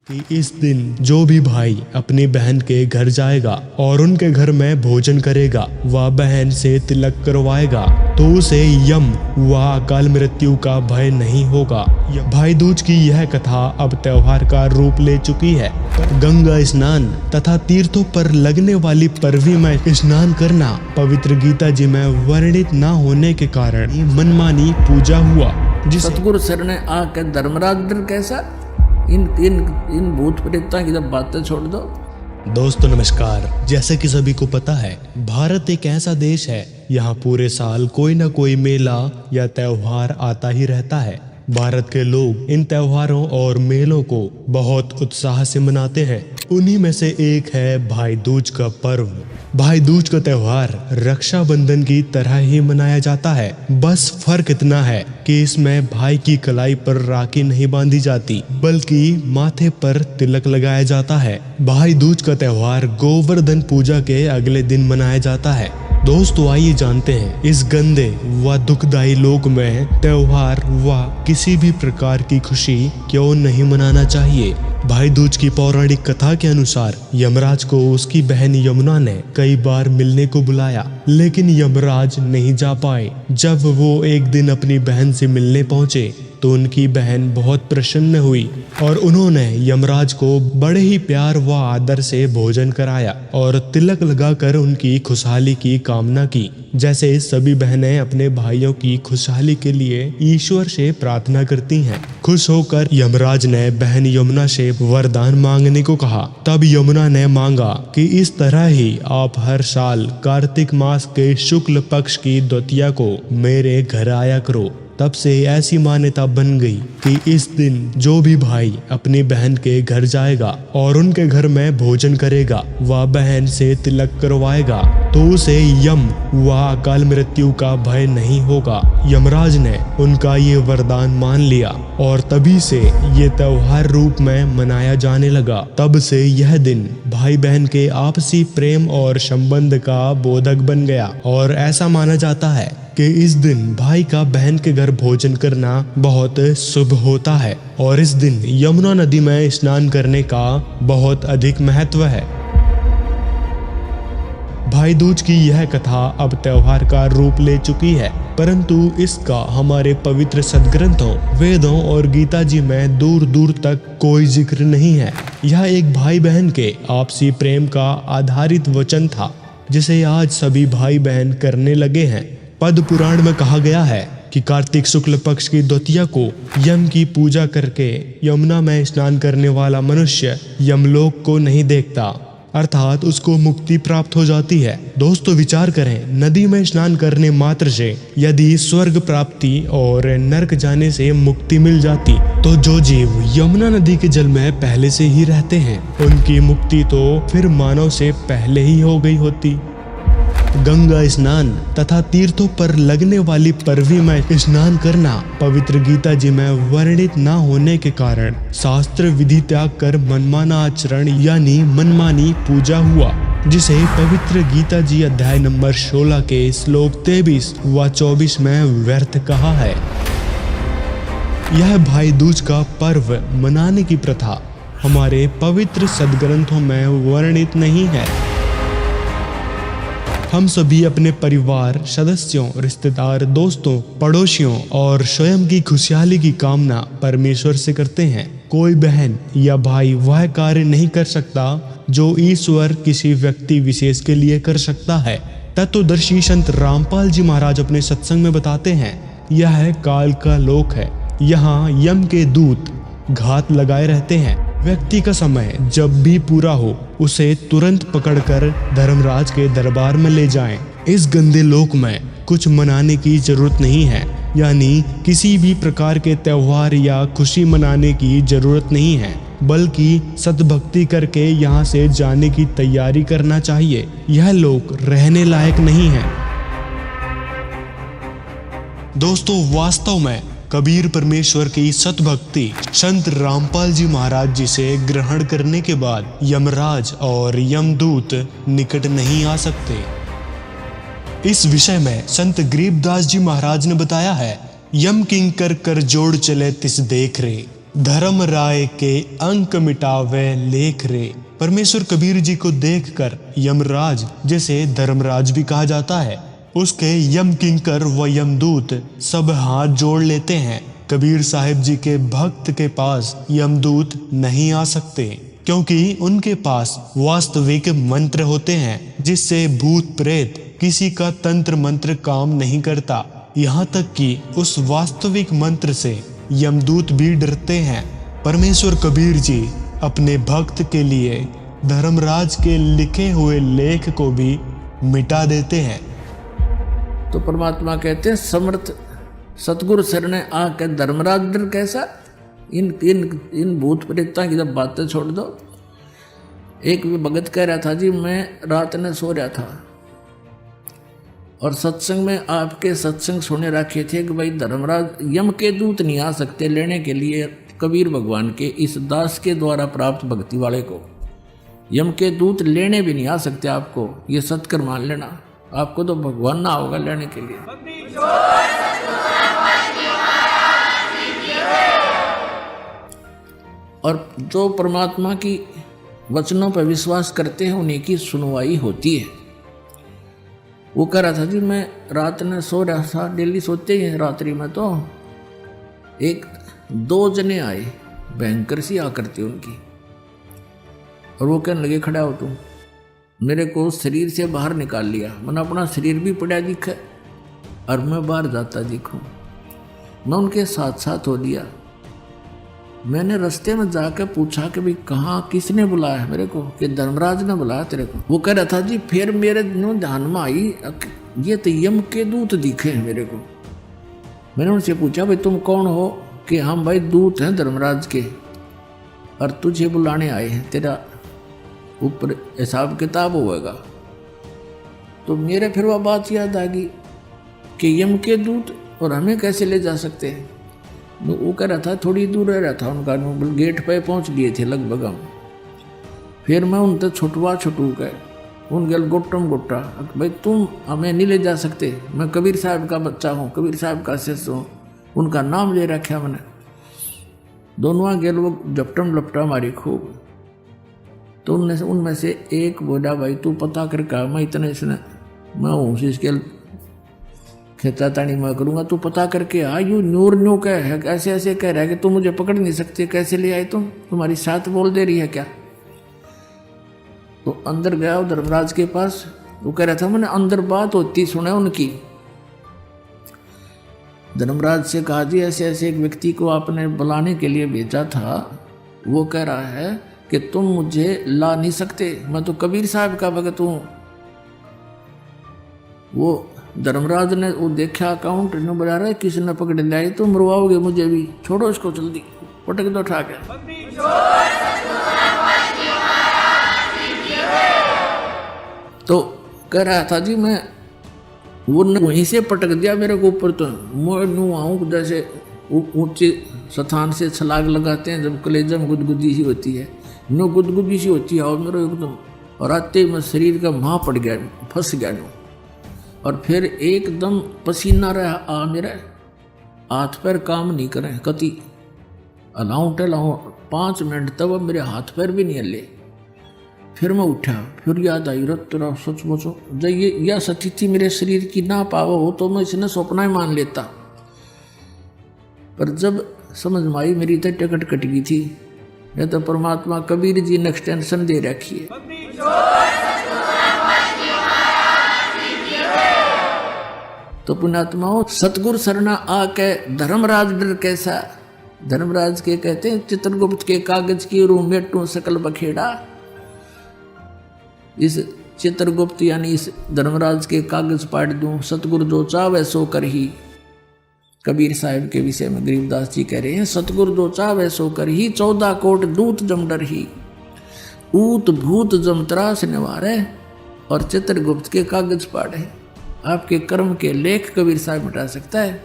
कि इस दिन जो भी भाई अपनी बहन के घर जाएगा और उनके घर में भोजन करेगा, वह बहन से तिलक करवाएगा तो उसे यम व अकाल मृत्यु का भय नहीं होगा। भाई दूज की यह कथा अब त्योहार का रूप ले चुकी है। गंगा स्नान तथा तीर्थों पर लगने वाली पर्वी में स्नान करना पवित्र गीता जी में वर्णित न होने के कारण मनमानी पूजा हुआ। सतगुरु सर ने आके धर्मराज डर कैसा इन भूत प्रेतों की जब बातें छोड़ दो। दोस्तों नमस्कार। जैसे कि सभी को पता है, भारत एक ऐसा देश है, यहाँ पूरे साल कोई ना कोई मेला या त्योहार आता ही रहता है। भारत के लोग इन त्योहारों और मेलों को बहुत उत्साह से मनाते हैं। उन्हीं में से एक है भाई दूज का पर्व। भाई दूज का त्योहार रक्षाबंधन की तरह ही मनाया जाता है, बस फर्क इतना है कि इसमें भाई की कलाई पर राखी नहीं बांधी जाती, बल्कि माथे पर तिलक लगाया जाता है। भाई दूज का त्योहार गोवर्धन पूजा के अगले दिन मनाया जाता है। दोस्तों आइए जानते हैं इस गंदे व दुखदायी लोक में त्योहार व किसी भी प्रकार की खुशी क्यों नहीं मनाना चाहिए। भाई दूज की पौराणिक कथा के अनुसार यमराज को उसकी बहन यमुना ने कई बार मिलने को बुलाया, लेकिन यमराज नहीं जा पाए। जब वो एक दिन अपनी बहन से मिलने पहुंचे तो उनकी बहन बहुत प्रसन्न हुई और उन्होंने यमराज को बड़े ही प्यार व आदर से भोजन कराया और तिलक लगाकर उनकी खुशहाली की कामना की। जैसे सभी बहनें अपने भाइयों की खुशहाली के लिए ईश्वर से प्रार्थना करती हैं। खुश होकर यमराज ने बहन यमुना से वरदान मांगने को कहा। तब यमुना ने मांगा कि इस तरह ही आप हर साल कार्तिक मास के शुक्ल पक्ष की द्वितीया को मेरे घर आया करो। तब से ऐसी मान्यता बन गई कि इस दिन जो भी भाई अपनी बहन के घर जाएगा और उनके घर में भोजन करेगा, वह बहन से तिलक करवाएगा तो उसे यम व अकाल मृत्यु का भय नहीं होगा। यमराज ने उनका ये वरदान मान लिया और तभी से ये त्योहार रूप में मनाया जाने लगा। तब से यह दिन भाई बहन के आपसी प्रेम और संबंध का बोधक बन गया और ऐसा माना जाता है कि इस दिन भाई का बहन के घर भोजन करना बहुत शुभ होता है और इस दिन यमुना नदी में स्नान करने का बहुत अधिक महत्व है। भाई दूज की यह कथा अब त्योहार का रूप ले चुकी है, परंतु इसका हमारे पवित्र सदग्रंथों, वेदों और गीता जी में दूर दूर तक कोई जिक्र नहीं है। यह एक भाई बहन के आपसी प्रेम का आधारित वचन था, जिसे आज सभी भाई बहन करने लगे हैं। पद्म पुराण में कहा गया है कि कार्तिक शुक्ल पक्ष की द्वितीया को यम की पूजा करके यमुना में स्नान करने वाला मनुष्य यमलोक को नहीं देखता, अर्थात उसको मुक्ति प्राप्त हो जाती है। दोस्तों विचार करें, नदी में स्नान करने मात्र से यदि स्वर्ग प्राप्ति और नरक जाने से मुक्ति मिल जाती, तो जो जीव यमुना नदी के जल में पहले से ही रहते हैं, उनकी मुक्ति तो फिर मानव से पहले ही हो गई होती। गंगा स्नान तथा तीर्थों पर लगने वाली पर्वी में स्नान करना पवित्र गीता जी में वर्णित न होने के कारण शास्त्र विधि त्याग कर मनमाना आचरण यानी मनमानी पूजा हुआ, जिसे पवित्र गीता जी अध्याय नंबर 16 के श्लोक 23 व 24 में व्यर्थ कहा है। यह भाई दूज का पर्व मनाने की प्रथा हमारे पवित्र सदग्रंथों में वर्णित नहीं है। हम सभी अपने परिवार सदस्यों, रिश्तेदार, दोस्तों, पड़ोसियों और स्वयं की खुशहाली की कामना परमेश्वर से करते हैं। कोई बहन या भाई वह कार्य नहीं कर सकता जो ईश्वर किसी व्यक्ति विशेष के लिए कर सकता है। तत्वदर्शी संत रामपाल जी महाराज अपने सत्संग में बताते हैं, यह काल का लोक है, यहाँ यम के दूत घात लगाए रहते हैं। व्यक्ति का समय जब भी पूरा हो, उसे तुरंत पकड़कर धर्मराज के दरबार में ले जाएं। इस गंदे लोक में कुछ मनाने की जरूरत नहीं है, यानी किसी भी प्रकार के त्योहार या खुशी मनाने की जरूरत नहीं है, बल्कि सद्भक्ति करके यहाँ से जाने की तैयारी करना चाहिए। यह लोक रहने लायक नहीं है। दोस्तों वास्तव में कबीर परमेश्वर की सतभक्ति संत रामपाल जी महाराज जी से ग्रहण करने के बाद यमराज और यमदूत निकट नहीं आ सकते। इस विषय में संत गरीबदास जी महाराज ने बताया है, यम किंकर कर जोड़ चले तिस देख रे, धर्म राय के अंक मिटावे लेख रे। परमेश्वर कबीर जी को देखकर यमराज, जिसे धर्मराज भी कहा जाता है, उसके यम किंकर व यमदूत सब हाथ जोड़ लेते हैं। कबीर साहिब जी के भक्त के पास यमदूत नहीं आ सकते, क्योंकि उनके पास वास्तविक मंत्र होते हैं जिससे भूत प्रेत किसी का तंत्र मंत्र काम नहीं करता। यहाँ तक कि उस वास्तविक मंत्र से यमदूत भी डरते हैं। परमेश्वर कबीर जी अपने भक्त के लिए धर्मराज के लिखे हुए लेख को भी मिटा देते हैं। तो परमात्मा कहते हैं समर्थ सतगुरु शरण आके धर्मराज डर कैसा। इन भूत प्रेतों की जब बातें छोड़ दो। एक भी भगत कह रहा था जी, मैं रात में सो रहा था और सत्संग में आपके सत्संग सुने रखे थे कि भाई धर्मराज यम के दूत नहीं आ सकते लेने के लिए कबीर भगवान के इस दास के द्वारा प्राप्त भक्ति वाले को। यम के दूत लेने भी नहीं आ सकते आपको, ये सत्कर मान लेना। आपको तो भगवान ना होगा लेने के लिए। और जो परमात्मा की वचनों पर विश्वास करते हैं उन्हीं की सुनवाई होती है। वो कह रहा था जी, मैं रात में सो रहा था, डेली सोते ही हैं रात्रि में, तो एक दो जने आए, भयंकर सी आकृति उनकी, और वो कहने लगे खड़ा हो तुम। मेरे को शरीर से बाहर निकाल लिया, मैंने अपना शरीर भी पड़ा दिखा और मैं बाहर जाता दिखूं। मैं उनके साथ साथ हो लिया। मैंने रास्ते में जाकर पूछा कि भाई कहाँ किसने बुलाया है मेरे को, कि धर्मराज ने बुलाया तेरे को। वो कह रहा था जी, फिर मेरे ध्यान में आई ये तो यम के दूत दिखे हैं मेरे को। मैंने उनसे पूछा भाई तुम कौन हो, कि हम भाई दूत हैं धर्मराज के और तुझे बुलाने आए हैं, तेरा ऊपर हिसाब किताब होगा। तो मेरे फिर वह बात याद आ गई कि यम के दूत और हमें कैसे ले जा सकते हैं। वो कह रहा था थोड़ी दूर रह रहा था उनका, गेट पे पहुंच लिए थे लगभग हम। फिर मैं उनसे छुटवा गए उन गल गोट्टम गोट्टा, भाई तुम हमें नहीं ले जा सकते, मैं कबीर साहब का बच्चा हूँ, कबीर साहब का शिष्य हूँ। उनका नाम ले रखा मैंने। दोनों गेल वो झपटम लपटा मारी खूब। तो उनमें से एक बोला भाई तू पता कर कहा, मैं इतने इसने मैं हूँ इसके खेता तानी मैं करूँगा, तू पता करके आ। यू न्यूर न्यू कह है, ऐसे ऐसे कह रहा है कि तुम मुझे पकड़ नहीं सकते, कैसे ले आए तुम, तुम्हारी साथ बोल दे रही है क्या। तो अंदर गया धर्मराज के पास। वो कह रहा था मैंने अंदर बात होती सुना उनकी। धर्मराज से कहा जी ऐसे ऐसे एक व्यक्ति को आपने बुलाने के लिए भेजा था, वो कह रहा है कि तुम मुझे ला नहीं सकते, मैं तो कबीर साहब का भगत हूँ। वो धर्मराज ने वो देखा अकाउंट न बजा रहा है, किसी ने पकड़ लिया, तुम मरवाओगे मुझे भी, छोड़ो इसको जल्दी, पटक दो उठा के। तो कह रहा था जी मैं वो वहीं से पटक दिया मेरे को ऊपर। तो मैं नू आऊँ जैसे ऊंचे स्थान से छलांग लगाते हैं जब कलेजा में गुदगुदी सी होती है, नो गुदगुदी सी होती है और मेरे एकदम, और आते ही मैं शरीर का माँ पड़ गया, फंस गया नो। और फिर एकदम पसीना रहा मेरा, हाथ पैर काम नहीं करें कति, अलाऊं टलाऊं 5 मिनट तब मेरे हाथ पैर भी नहीं हले। फिर मैं उठा, फिर याद आई रत तेरा सचमुच जब ये यह स्थिति मेरे शरीर की ना पावा हो तो मैं इसने सपना ही मान लेता। पर जब समझ में आई मेरी तो टिकट कट गई थी, नहीं तो परमात्मा कबीर जी ने एक्सटेंशन दे रखी है। तो पुण्यात्माओं सतगुरु शरणा आके धर्मराज डर कैसा। धर्मराज के कहते हैं चित्रगुप्त के कागज की रूम में टू सकल बखेड़ा। इस चित्रगुप्त यानी इस धर्मराज के कागज पाट दूं, सतगुरु जो चावे सो कर ही। कबीर साहिब के विषय में गरीबदास जी कह रहे हैं सतगुरु जो चावे सो कर ही, 14 कोट दूत जम डर ही, ऊत भूत जम त्रास निवारे। और चित्रगुप्त के कागज पाट है, आपके कर्म के लेख कबीर साहब मिटा सकता है।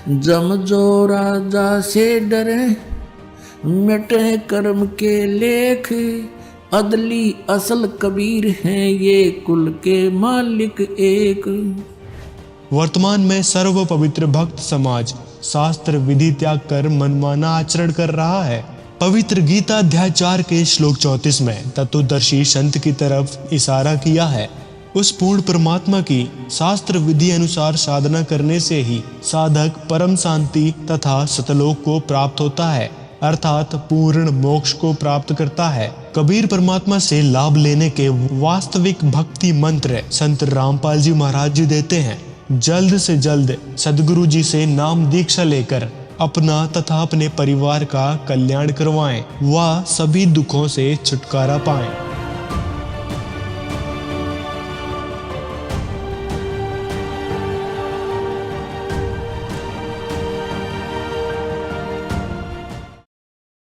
जम जो राजा से डरे मिटे कर्म के लेख, अदली असल कबीर हैं ये कुल के मालिक एक। वर्तमान में सर्व पवित्र भक्त समाज शास्त्र विधि त्याग कर मनमाना आचरण कर रहा है। पवित्र गीता अध्याय 4 के श्लोक 34 में तत्वदर्शी संत की तरफ इशारा किया है। उस पूर्ण परमात्मा की शास्त्र विधि अनुसार साधना करने से ही साधक परम शांति तथा सतलोक को प्राप्त होता है, अर्थात पूर्ण मोक्ष को प्राप्त करता है। कबीर परमात्मा से लाभ लेने के वास्तविक भक्ति मंत्र संत रामपाल जी महाराज जी देते हैं। जल्द से जल्द सदगुरु जी से नाम दीक्षा लेकर अपना तथा अपने परिवार का कल्याण करवाएं, व सभी दुखों से छुटकारा पाएं।